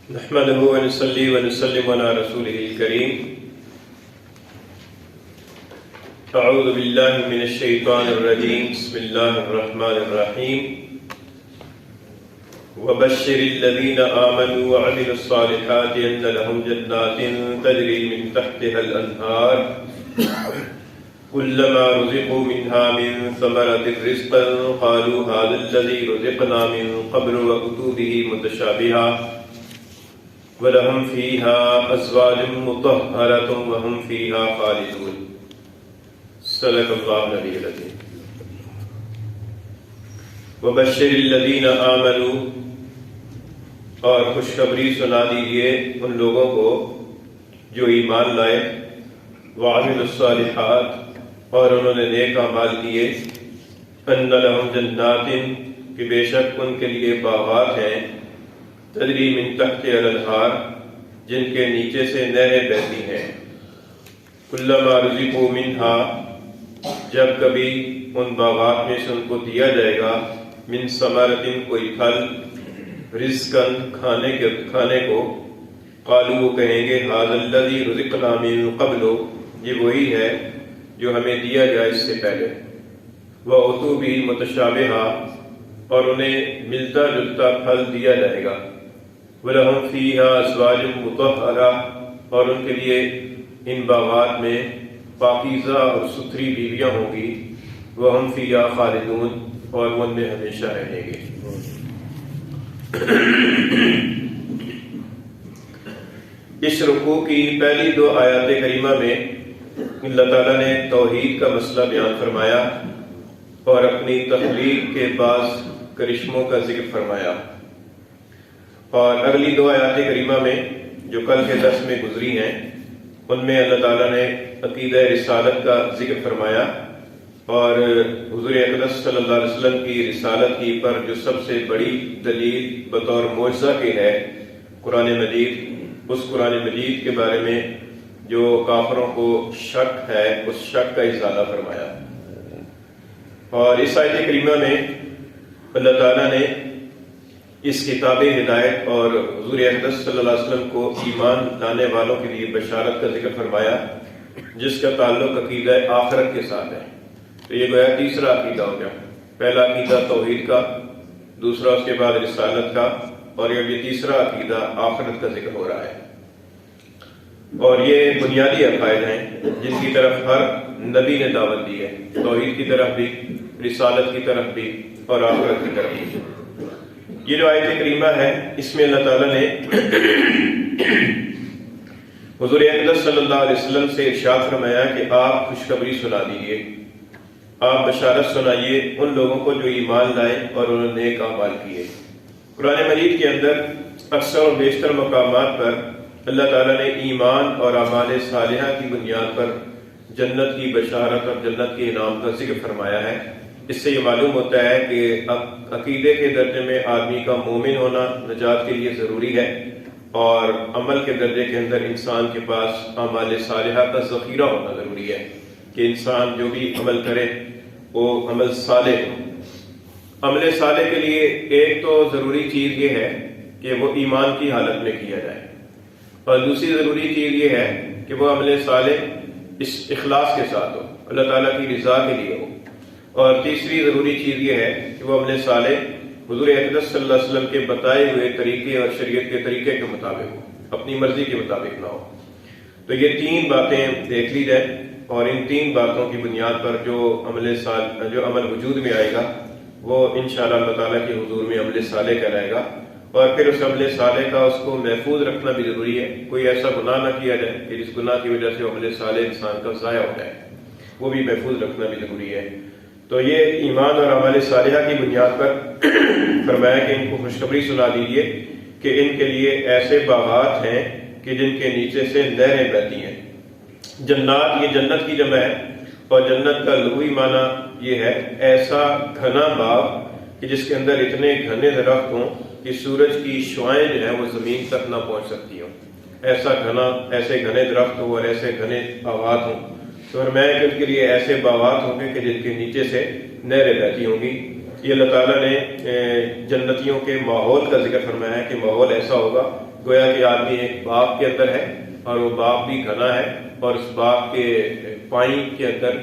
نحمده ونصلي ونسلم على رسوله الكريم. أعوذ بالله من الشيطان الرجيم. بسم الله الرحمن الرحيم. وبشر الذين آمنوا وعملوا الصالحات أن لهم جنات تجري من تحتها الأنهار كلما رزقوا منها من ثمرة رزقا قالوا هذا الذي رزقنا من قبل وأتوا به متشابها وَلَهُمْ فِيهَا أَزْوَاجٌ مُطَهَّرَةٌ وَهُمْ فِيهَا خَالِدُونَ. صدق اللہ العلی العظیم. وَبَشِّرِ الَّذِينَ آمَنُوا، اور خوشخبری سنا دیجیے ان لوگوں کو جو ایمان لائے، وَعَمِلُوا الصَّالِحَاتِ، اور انہوں نے نیک اعمال کیے، أَنَّ لَهُمْ جَنَّاتٍ، کہ بے شک ان کے لیے باغات ہیں، تجری من تحت الانہار، جن کے نیچے سے نہریں بہتی ہیں، کلما رزقوا منہا، جب کبھی ان باغات میں سے ان کو دیا جائے گا، من ثمرۃ، کوئی پھل، رزقاً، کھانے کو، قالوا، وہ کہیں گے، ھذا الذی رزقنا من قبل، یہ وہی ہے جو ہمیں دیا گیا اس سے پہلے، وَأُتُوا بِهِ مُتَشَابِهًا، اور انہیں ملتا جلتا پھل دیا جائے گا، وَلَهُمْ فِيهَا أَزْوَاجٌ مُطَهَّرَةٌ، اور ان کے لیے ان باغات میں پاکیزہ اور ستھری بیویاں ہوں گی، وَهُمْ فِيهَا خَالِدُونَ، اور وہ ان میں ہمیشہ رہیں گے. اس رکوع کی پہلی دو آیات کریمہ میں اللہ تعالیٰ نے توحید کا مسئلہ بیان فرمایا اور اپنی تخلیق کے بعض کرشموں کا ذکر فرمایا، اور اگلی دو آیات کریمہ میں جو کل کے درس میں گزری ہیں ان میں اللہ تعالیٰ نے عقیدہ رسالت کا ذکر فرمایا، اور حضور اقدس صلی اللہ علیہ وسلم کی رسالت کی پر جو سب سے بڑی دلیل بطور معجزہ کے ہے قرآن مجید، اس قرآن مجید کے بارے میں جو کافروں کو شک ہے اس شک کا ازالہ فرمایا. اور اس آیت کریمہ میں اللہ تعالیٰ نے اس کتاب ہدایت اور حضور اقدس صلی اللہ علیہ وسلم کو ایمان لانے والوں کے لیے بشارت کا ذکر فرمایا، جس کا تعلق عقیدہ آخرت کے ساتھ ہے. تو یہ گویا تیسرا عقیدہ ہو گیا. پہلا عقیدہ توحید کا، دوسرا اس کے بعد رسالت کا، اور یہ تیسرا عقیدہ آخرت کا ذکر ہو رہا ہے. اور یہ بنیادی عقائد ہیں جن کی طرف ہر نبی نے دعوت دی ہے، توحید کی طرف بھی، رسالت کی طرف بھی، اور آخرت کی طرف بھی. یہ جو آیت کریمہ ہے اس میں اللہ تعالیٰ نے حضور اقدس صلی اللہ علیہ وسلم سے ارشاد فرمایا کہ آپ خوشخبری سنا دیجیے، آپ بشارت سنائیے ان لوگوں کو جو ایمان لائے اور انہوں نے نیک اعمال کیے. قرآن مجید کے اندر اکثر و بیشتر مقامات پر اللہ تعالیٰ نے ایمان اور اعمال صالحہ کی بنیاد پر جنت کی بشارت اور جنت کے انعام کا ذکر فرمایا ہے. اس سے یہ معلوم ہوتا ہے کہ عقیدے کے درجے میں آدمی کا مومن ہونا نجات کے لیے ضروری ہے، اور عمل کے درجے کے اندر انسان کے پاس اعمال صالحہ کا ذخیرہ ہونا ضروری ہے کہ انسان جو بھی عمل کرے وہ عمل صالح ہو. عمل صالح کے لیے ایک تو ضروری چیز یہ ہے کہ وہ ایمان کی حالت میں کیا جائے، اور دوسری ضروری چیز یہ ہے کہ وہ عمل صالح اس اخلاص کے ساتھ ہو، اللہ تعالیٰ کی رضا کے لیے ہو، اور تیسری ضروری چیز یہ ہے کہ وہ عمل صالح حضور اقدس صلی اللہ علیہ وسلم کے بتائے ہوئے طریقے اور شریعت کے طریقے کے مطابق ہو، اپنی مرضی کے مطابق نہ ہو. تو یہ تین باتیں دیکھ لی جائیں، اور ان تین باتوں کی بنیاد پر جو عمل وجود میں آئے گا وہ انشاءاللہ اللہ تعالیٰ کے حضور میں عمل صالح کہلائے گا. اور پھر اس عمل صالح کا اس کو محفوظ رکھنا بھی ضروری ہے، کوئی ایسا گناہ نہ کیا جائے کہ جس گناہ کی وجہ سے عمل صالح انسان کا ضائع ہو جائے، وہ بھی محفوظ رکھنا بھی ضروری ہے. تو یہ ایمان اور اعمال صالحہ کی بنیاد پر فرمایا کہ ان کو خوشخبری سنا دیجیے کہ ان کے لیے ایسے باغات ہیں کہ جن کے نیچے سے نہریں بہتی ہیں. جنات، یہ جنت کی جمع ہے، اور جنت کا لغوی معنی یہ ہے ایسا گھنا باغ کہ جس کے اندر اتنے گھنے درخت ہوں کہ سورج کی شعاعیں جو ہیں وہ زمین تک نہ پہنچ سکتی ہوں. ایسے گھنے درخت ہوں اور ایسے گھنے باغات ہوں. تو فرمایا کہ ان کے لیے ایسے باغات ہوں گے کہ جن کے نیچے سے نہریں بہتی ہوں گی. یہ اللہ تعالیٰ نے جنتیوں کے ماحول کا ذکر فرمایا ہے کہ ماحول ایسا ہوگا گویا کہ آدمی ایک باغ کے اندر ہے اور وہ باغ بھی گھنا ہے اور اس باغ کے پانی کے اندر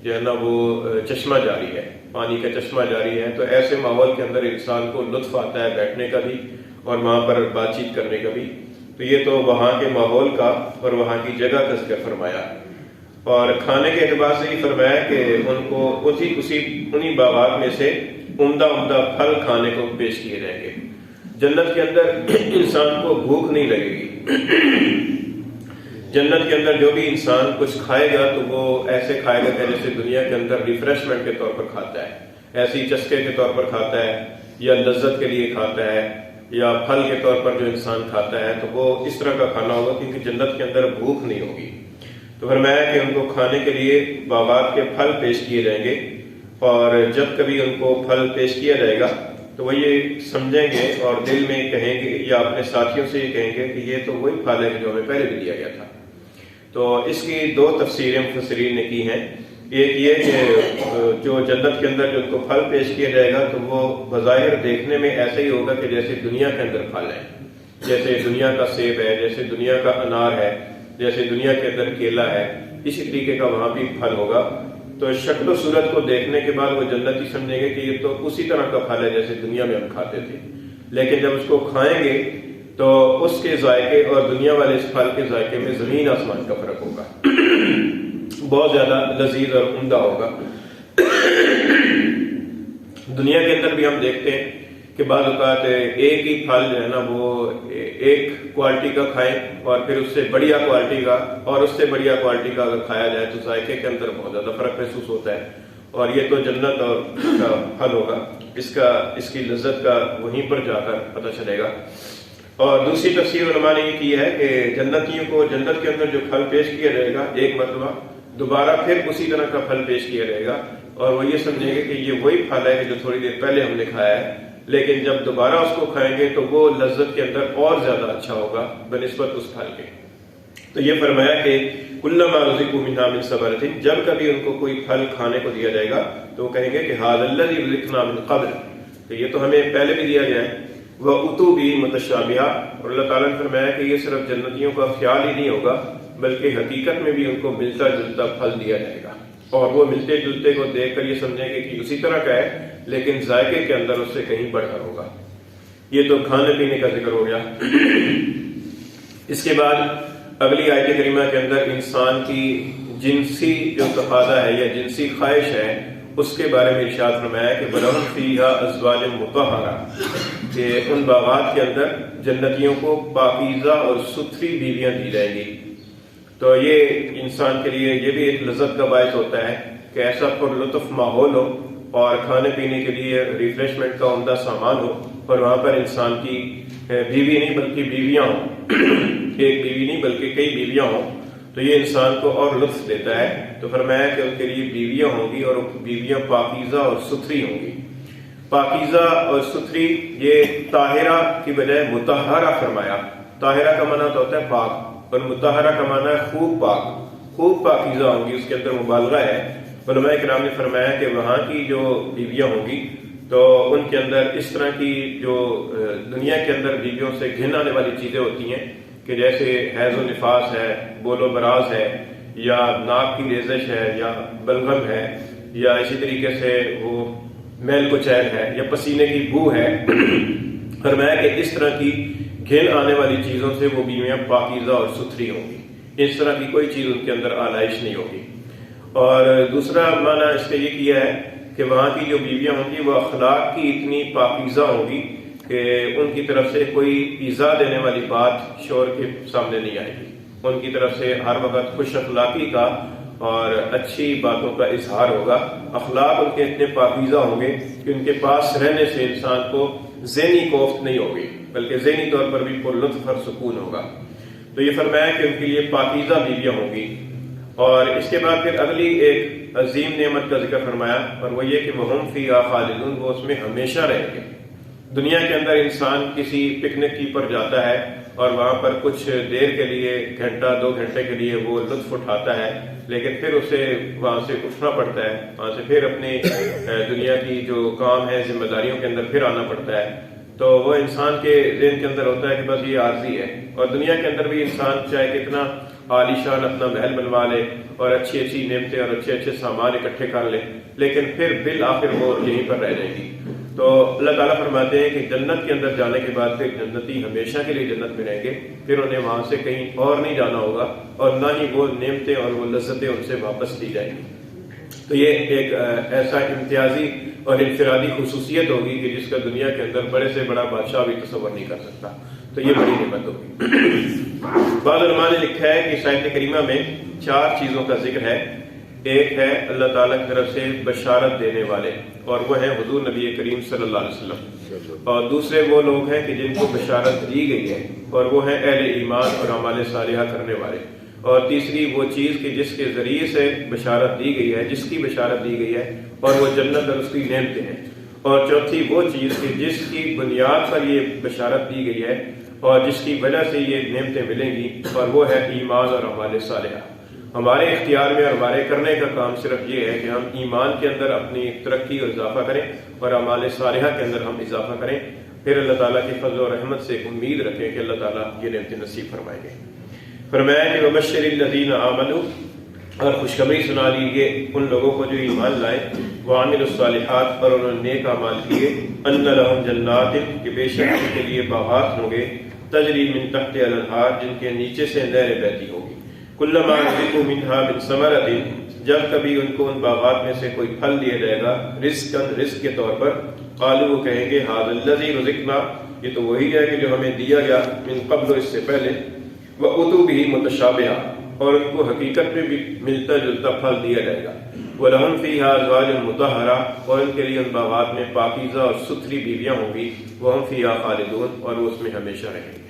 جو ہے نا وہ چشمہ جاری ہے، پانی کا چشمہ جاری ہے. تو ایسے ماحول کے اندر انسان کو لطف آتا ہے بیٹھنے کا بھی اور وہاں پر بات چیت کرنے کا بھی. تو یہ تو وہاں کے ماحول کا اور وہاں کی جگہ کا ذکر فرمایا. اور کھانے کے اعتبار سے یہ فرمایا کہ ان کو انہی باغات میں سے عمدہ پھل کھانے کو پیش کیے جائیں گے. جنت کے اندر انسان کو بھوک نہیں لگے گی. جنت کے اندر جو بھی انسان کچھ کھائے گا تو وہ ایسے کھائے گا کہ جیسے دنیا کے اندر ریفریشمنٹ کے طور پر کھاتا ہے، ایسی چسکے کے طور پر کھاتا ہے یا لذت کے لیے کھاتا ہے یا پھل کے طور پر جو انسان کھاتا ہے، تو وہ اس طرح کا کھانا ہوگا کیونکہ جنت کے اندر بھوک نہیں ہوگی. تو فرمایا کہ ان کو کھانے کے لیے باغات کے پھل پیش کیے جائیں گے، اور جب کبھی ان کو پھل پیش کیا جائے گا تو وہ یہ سمجھیں گے اور دل میں کہیں گے یا اپنے ساتھیوں سے یہ کہیں گے کہ یہ تو وہی پھل ہے جو ہمیں پہلے بھی دیا گیا تھا. تو اس کی دو تفسیریں مفسرین نے کی ہیں. ایک یہ کہ جو جنت کے اندر جو ان کو پھل پیش کیا جائے گا تو وہ بظاہر دیکھنے میں ایسا ہی ہوگا کہ جیسے دنیا کے اندر پھل ہے، جیسے دنیا کا سیب ہے، جیسے دنیا کا انار ہے، جیسے دنیا کے اندر کیلا ہے، اسی طریقے کا وہاں بھی پھل ہوگا. تو شکل و صورت کو دیکھنے کے بعد وہ جنتی سمجھیں گے کہ یہ تو اسی طرح کا پھل ہے جیسے دنیا میں ہم کھاتے تھے. لیکن جب اس کو کھائیں گے تو اس کے ذائقے اور دنیا والے اس پھل کے ذائقے میں زمین آسمان کا فرق ہوگا. بہت زیادہ لذیذ اور عمدہ ہوگا. دنیا کے اندر بھی ہم دیکھتے ہیں کہ بعض اوقات ایک ہی پھل جو ہے نا وہ ایک کوالٹی کا کھائیں اور پھر اس سے بڑھیا کوالٹی کا اور اس سے بڑھیا کوالٹی کا اگر کھایا جائے تو ذائقے کے اندر بہت زیادہ فرق محسوس ہوتا ہے. اور یہ تو جنت اور کا پھل ہوگا، اس کی لذت کا وہیں پر جا کر پتہ چلے گا. اور دوسری تفسیر علماء نے یہ کی ہے کہ جنتیوں کو جنت کے اندر جو پھل پیش کیا جائے گا ایک مرتبہ دوبارہ پھر اسی طرح کا پھل پیش کیا جائے گا، اور وہ یہ سمجھیں گے کہ یہ وہی پھل ہے کہ جو تھوڑی دیر پہلے ہم نے کھایا ہے. لیکن جب دوبارہ اس کو کھائیں گے تو وہ لذت کے اندر اور زیادہ اچھا ہوگا بنسبت اس پھل کے. تو یہ فرمایا کہ کلما رزقوا منها من ثمرۃ، جب کبھی ان کو کوئی پھل کھانے کو دیا جائے گا تو وہ کہیں گے کہ ھذا الذی رزقنا من قبل، کہ یہ تو ہمیں پہلے بھی دیا گیا ہے. وَأُتُوا بِهِ مُتَشَابِهًا، اور اللہ تعالیٰ نے فرمایا کہ یہ صرف جنتیوں کا خیال ہی نہیں ہوگا بلکہ حقیقت میں بھی ان کو ملتا جلتا پھل دیا جائے گا، اور وہ ملتے جلتے کو دیکھ کر یہ سمجھیں گے کہ اسی طرح کا ہے لیکن ذائقے کے اندر اس سے کہیں بڑھ کر ہوگا. یہ تو کھانے پینے کا ذکر ہو گیا. اس کے بعد اگلی آیت کریمہ کے اندر انسان کی جنسی جو تقاضا ہے یا جنسی خواہش ہے اس کے بارے میں ارشاد فرمایا کہ وَلَهُمْ فِيهَا أَزْوَاجٌ مُطَهَّرَةٌ، کہ ان باغات کے اندر جنتیوں کو پاکیزہ اور ستھری بیویاں دی جائیں گی. تو یہ انسان کے لیے یہ بھی ایک لذت کا باعث ہوتا ہے کہ ایسا پر لطف ماحول ہو اور کھانے پینے کے لیے ریفریشمنٹ کا عمدہ سامان ہو، اور وہاں پر انسان کی بیوی نہیں بلکہ بیویاں ہوں، ایک بیوی نہیں بلکہ کئی بیویاں ہوں، تو یہ انسان کو اور لطف دیتا ہے. تو فرمایا کہ ان کے لیے بیویاں ہوں گی اور بیویاں پاکیزہ اور ستھری ہوں گی. پاکیزہ اور ستھری، یہ طاہرہ کی بجائے مطہرہ فرمایا. طاہرہ کا معنی تو ہوتا ہے پاک اور مطہرہ کا معنی ہے خوب پاک، خوب پاکیزہ ہوں گی، اس کے اندر مبالغہ ہے. علماء کرام نے فرمایا کہ وہاں کی جو بیویاں ہوں گی تو ان کے اندر اس طرح کی جو دنیا کے اندر بیویوں سے گھن آنے والی چیزیں ہوتی ہیں کہ جیسے حیض و نفاس ہے، بول و براز ہے، یا ناک کی ریزش ہے، یا بلغم ہے، یا اسی طریقے سے وہ میل کچیل ہے یا پسینے کی بو ہے. فرمایا کہ اس طرح کی گھن آنے والی چیزوں سے وہ بیویاں پاکیزہ اور ستھری ہوں گی. اس طرح کی کوئی چیز ان کے اندر آلائش نہیں ہوگی. اور دوسرا معنی اس نے یہ کیا ہے کہ وہاں کی جو بیویاں ہوں گی وہ اخلاق کی اتنی پاکیزہ ہوں گی کہ ان کی طرف سے کوئی ایذا دینے والی بات شوہر کے سامنے نہیں آئے گی. ان کی طرف سے ہر وقت خوش اخلاقی کا اور اچھی باتوں کا اظہار ہوگا. اخلاق ان کے اتنے پاکیزہ ہوں گے کہ ان کے پاس رہنے سے انسان کو ذہنی کوفت نہیں ہوگی بلکہ ذہنی طور پر بھی پر لطف اور سکون ہوگا. تو یہ فرمایا کہ ان کے لیے پاکیزہ بیویاں ہوں گی. اور اس کے بعد پھر اگلی ایک عظیم نعمت کا ذکر فرمایا اور وہ یہ کہ وَهُمْ فِيهَا خَالِدُونَ، وہ اس میں ہمیشہ رہیں گے. دنیا کے اندر انسان کسی پکنک کی پر جاتا ہے اور وہاں پر کچھ دیر کے لیے گھنٹہ 2 گھنٹے کے لیے وہ لطف اٹھاتا ہے، لیکن پھر اسے وہاں سے اٹھنا پڑتا ہے، وہاں سے پھر اپنی دنیا کی جو کام ہے ذمہ داریوں کے اندر پھر آنا پڑتا ہے. تو وہ انسان کے ذہن کے اندر ہوتا ہے کہ بس یہ عارضی ہے. اور دنیا کے اندر بھی انسان چاہے کتنا عالیشان اپنا محل بنوا لے اور اچھی اچھی نعمتیں اور اچھے اچھے سامان اکٹھے کر لے، لیکن پھر بالآخر وہ یہیں پر رہ جائے گی. تو اللہ تعالیٰ فرماتے ہیں کہ جنت کے اندر جانے کے بعد پھر جنتی ہمیشہ کے لیے جنت میں رہیں گے، پھر انہیں وہاں سے کہیں اور نہیں جانا ہوگا اور نہ ہی وہ نعمتیں اور وہ لذتیں ان سے واپس لی جائیں گی. تو یہ ایک ایسا امتیازی اور انفرادی خصوصیت ہوگی کہ جس کا دنیا کے اندر بڑے سے بڑا بادشاہ بھی تصور نہیں کر سکتا. تو یہ بڑی نعمت ہوگی. بعض علماء نے لکھا ہے کہ آیت کریمہ میں 4 چیزوں کا ذکر ہے. ایک ہے اللہ تعالیٰ کی طرف سے بشارت دینے والے، اور وہ ہیں حضور نبی کریم صلی اللہ علیہ وسلم. اور دوسرے وہ لوگ ہیں کہ جن کو بشارت دی گئی ہے، اور وہ ہیں اہل ایمان اور اعمال صالحہ کرنے والے. اور تیسری وہ چیز کہ جس کے ذریعے سے بشارت دی گئی ہے، جس کی بشارت دی گئی ہے، اور وہ جنت اور اس کی نعمتیں ہیں. اور چوتھی وہ چیز کہ جس کی بنیاد پر یہ بشارت دی گئی ہے اور جس کی وجہ سے یہ نعمتیں ملیں گی، اور وہ ہے ایمان اور اعمال صالحہ. ہمارے اختیار میں اور ہمارے کرنے کا کام صرف یہ ہے کہ ہم ایمان کے اندر اپنی ترقی اور اضافہ کریں اور اعمال صالحہ کے اندر ہم اضافہ کریں. پھر اللہ تعالیٰ کی فضل و رحمت سے ایک امید رکھیں کہ اللہ تعالیٰ یہ نعمتیں نصیب فرمائیں گے. فرمایا کہ وبشر الذین آمنوا، اور خوشخبری سنا دیجیے ان لوگوں کو جو ایمان لائے، وعملوا الصالحات، اور انہوں نے نیک اعمال کیے، ان لہم جنات، کہ بے شک ان کے لیے باغات ہوں گے، تجری من تحتها الانہار، جن کے نیچے سے نہریں بہتی ہوں گی. کلما رزقوا منها من ثمرۃ، جب کبھی ان کو ان باغات میں سے کوئی پھل دیا جائے گا، رزق کے طور پر، قالوا وہ کہیں گے ھذا الذی رزقنا، یہ تو وہی ہے کہ جو ہمیں دیا گیا، من قبل، اس سے پہلے، واتوا به متشابہا، اور ان کو حقیقت میں بھی ملتا جلتا پھل دیا جائے گا. وَلَهُمْ فِيهَا أَزْوَاجٌ مُطَهَّرَةٌ، اور ان کے لیے ان باغات میں پاکیزہ اور ستھری بیویاں ہوں گی. وَهُمْ فِيهَا خَالِدُونَ، اور وہ اس میں ہمیشہ رہیں گے.